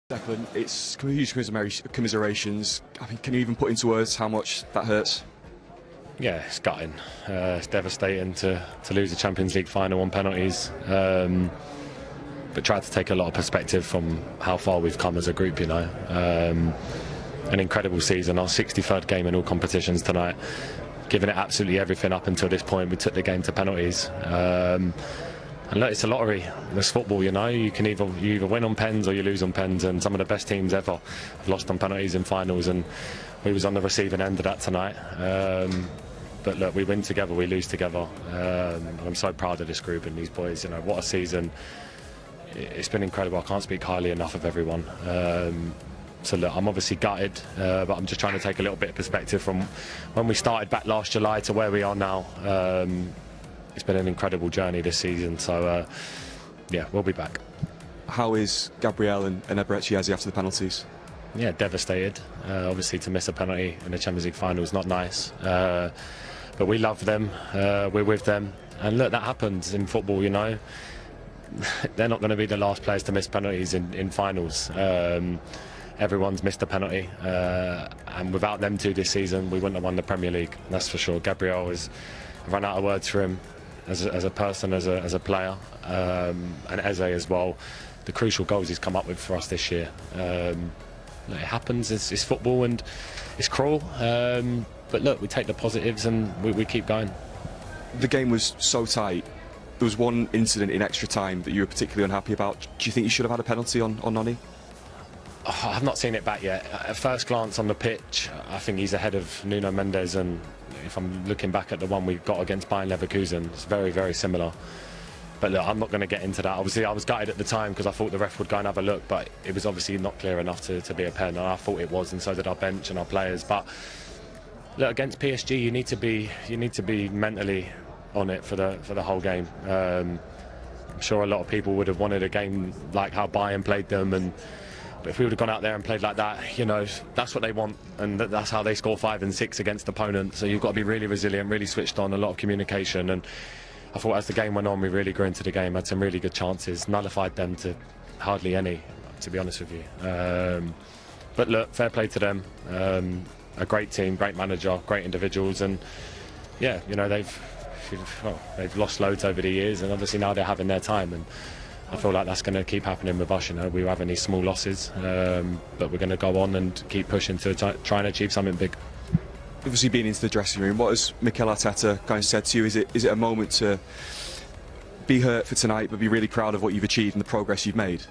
Declan, it's huge commiserations. I mean, can you even put into words how much that hurts? Yeah, it's gutting. It's devastating to lose the Champions League final on penalties. But try to take a lot of perspective from how far we've come as a group, you know. An incredible season, our 63rd game in all competitions tonight. Giving it absolutely everything up until this point. We took the game to penalties. And look, it's a lottery. It's football, you know. You either win on pens or you lose on pens. And some of the best teams ever have lost on penalties in finals. And we was on the receiving end of that tonight. But look, we win together, we lose together. I'm so proud of this group and these boys. You know, what a season. It's been incredible. I can't speak highly enough of everyone. So look, I'm obviously gutted, but I'm just trying to take a little bit of perspective from when we started back last July to where we are now. It's been an incredible journey this season, so yeah, we'll be back. How is Gabriel and Eberechi after the penalties? Yeah, devastated. Obviously, to miss a penalty in the Champions League final is not nice, but we love them. We're with them, and look, that happens in football, you know. They're not going to be the last players to miss penalties in finals. Everyone's missed a penalty, and without them two this season, we wouldn't have won the Premier League. That's for sure. Gabriel has run out of words for him as a person, as a player, and Eze as well. The crucial goals he's come up with for us this year. It happens. It's football and it's cruel. But look, we take the positives and we keep going. The game was so tight. There was one incident in extra time that you were particularly unhappy about. Do you think you should have had a penalty on Noni? Oh, I've not seen it back yet. At first glance on the pitch, I think he's ahead of Nuno Mendes, and if I'm looking back at the one we got against Bayern Leverkusen, it's very, very similar. But look, I'm not going to get into that. Obviously, I was gutted at the time because I thought the ref would go and have a look, but it was obviously not clear enough to be a pen, and I thought it was, and so did our bench and our players. But look, against PSG, you need to be mentally on it for the whole game. I'm sure a lot of people would have wanted a game like how Bayern played them, but if we would have gone out there and played like that, you know, that's what they want, and that's how they score 5 and 6 against opponents. So you've got to be really resilient, really switched on, a lot of communication. And I thought as the game went on, we really grew into the game, had some really good chances, nullified them to hardly any, to be honest with you. But look, fair play to them. A great team, great manager, great individuals, and yeah, you know, they've lost loads over the years, and obviously now they're having their time, and I feel like that's going to keep happening with us. You know, we were having these small losses, but we're going to go on and keep pushing to try and achieve something big. Obviously, being into the dressing room, what has Mikel Arteta kind of said to you? Is it a moment to be hurt for tonight, but be really proud of what you've achieved and the progress you've made?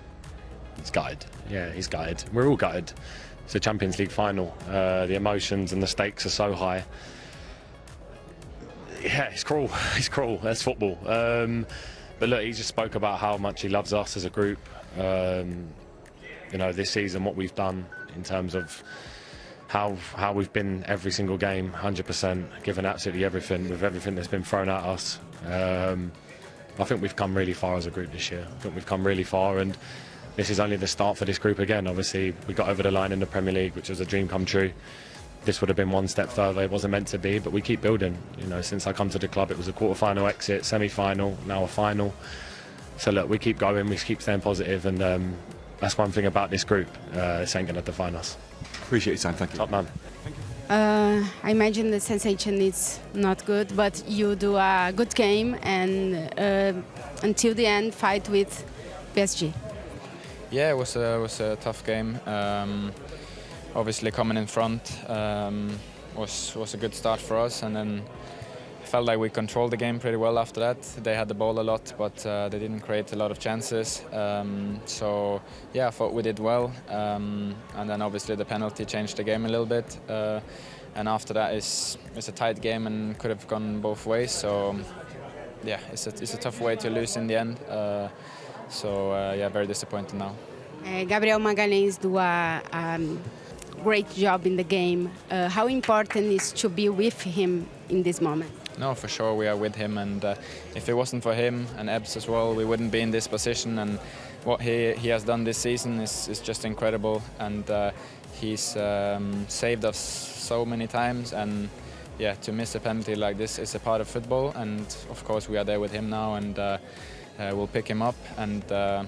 He's gutted. Yeah, he's gutted. We're all gutted. It's a Champions League final. The emotions and the stakes are so high. Yeah, it's cruel. It's cruel. That's football. But look, he just spoke about how much he loves us as a group. You know, this season, what we've done in terms of how we've been every single game, 100%, given absolutely everything, with everything that's been thrown at us. I think we've come really far as a group this year. I think we've come really far, and this is only the start for this group again. Obviously, we got over the line in the Premier League, which was a dream come true. This would have been one step further. It wasn't meant to be, but we keep building. You know, since I come to the club, it was a quarter-final exit, semi-final, now a final. So look, we keep going, we keep staying positive, and that's one thing about this group. This ain't going to define us. Appreciate your time, thank you. Top man. I imagine the sensation is not good, but you do a good game and until the end fight with PSG. Yeah, it was a tough game. Obviously, coming in front was a good start for us, and then felt like we controlled the game pretty well after that. They had the ball a lot, but they didn't create a lot of chances. So yeah, I thought we did well, and then obviously the penalty changed the game a little bit. And after that, it's a tight game and could have gone both ways. So yeah, it's a tough way to lose in the end. So yeah, very disappointed now. Gabriel Magalhães do a great job in the game. How important is to be with him in this moment? No, for sure we are with him, and if it wasn't for him and Ebbs as well, we wouldn't be in this position. And what he has done this season is just incredible, and he's saved us so many times. And yeah, to miss a penalty like this is a part of football, and of course we are there with him now, and we'll pick him up and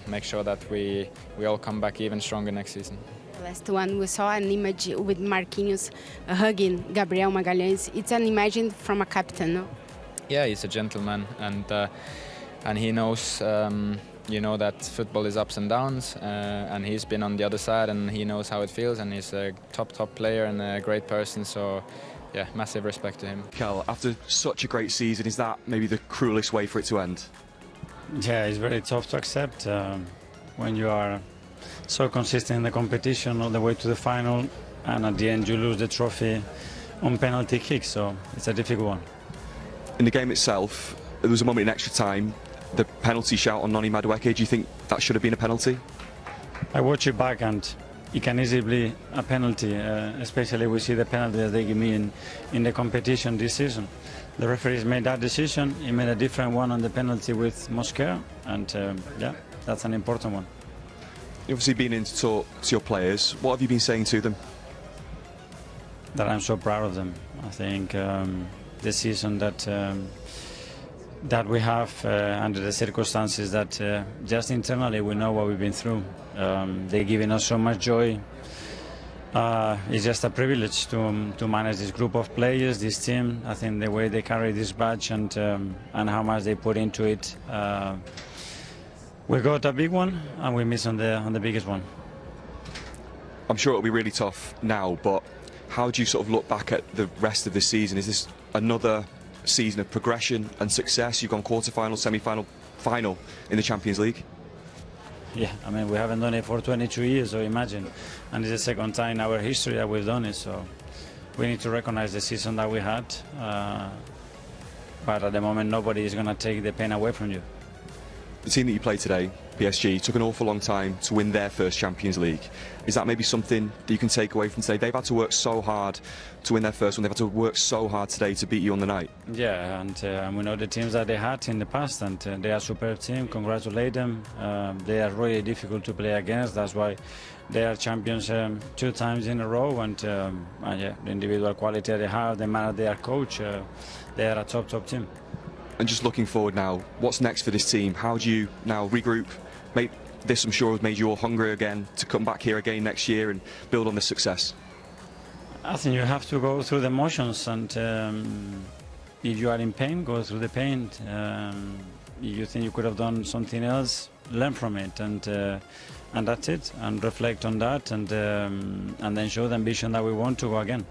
make sure that we all come back even stronger next season. Last one, we saw an image with Marquinhos hugging Gabriel Magalhães. It's an image from a captain, no? Yeah, he's a gentleman, and he knows, that football is ups and downs, and he's been on the other side, and he knows how it feels, and he's a top player and a great person. So, yeah, massive respect to him. Mikel, after such a great season, is that maybe the cruelest way for it to end? Yeah, it's very tough to accept when you are so consistent in the competition all the way to the final, and at the end you lose the trophy on penalty kicks, so it's a difficult one. In the game itself, there was a moment in extra time, the penalty shout on Noni Madueke. Do you think that should have been a penalty? I watch it back and it can easily be a penalty, especially we see the penalty that they give me in the competition this season. The referees made that decision. He made a different one on the penalty with Mosquera, and yeah, that's an important one. You've obviously been in to talk to your players. What have you been saying to them? That I'm so proud of them. I think the season that we have under the circumstances that just internally we know what we've been through. They're giving us so much joy. It's just a privilege to manage this group of players, this team. I think the way they carry this badge and how much they put into it. We got a big one and we missed on the biggest one. I'm sure it'll be really tough now, but how do you sort of look back at the rest of this season? Is this another season of progression and success? You've gone quarter-final, semi-final, final in the Champions League. Yeah, I mean, we haven't done it for 22 years, so imagine. And it's the second time in our history that we've done it, so we need to recognize the season that we had. But at the moment, nobody is going to take the pain away from you. The team that you played today, PSG, took an awful long time to win their first Champions League. Is that maybe something that you can take away from today? They've had to work so hard to win their first one. They've had to work so hard today to beat you on the night. Yeah, and we know the teams that they had in the past, and they are a superb team. Congratulate them. They are really difficult to play against. That's why they are champions 2 times in a row. And yeah, the individual quality they have, the man they are coach, they are a top team. And just looking forward now, what's next for this team? How do you now regroup? This, I'm sure, has made you all hungry again to come back here again next year and build on this success. I think you have to go through the motions, and if you are in pain, go through the pain. If you think you could have done something else, learn from it, and that's it. And reflect on that, and then show the ambition that we want to go again.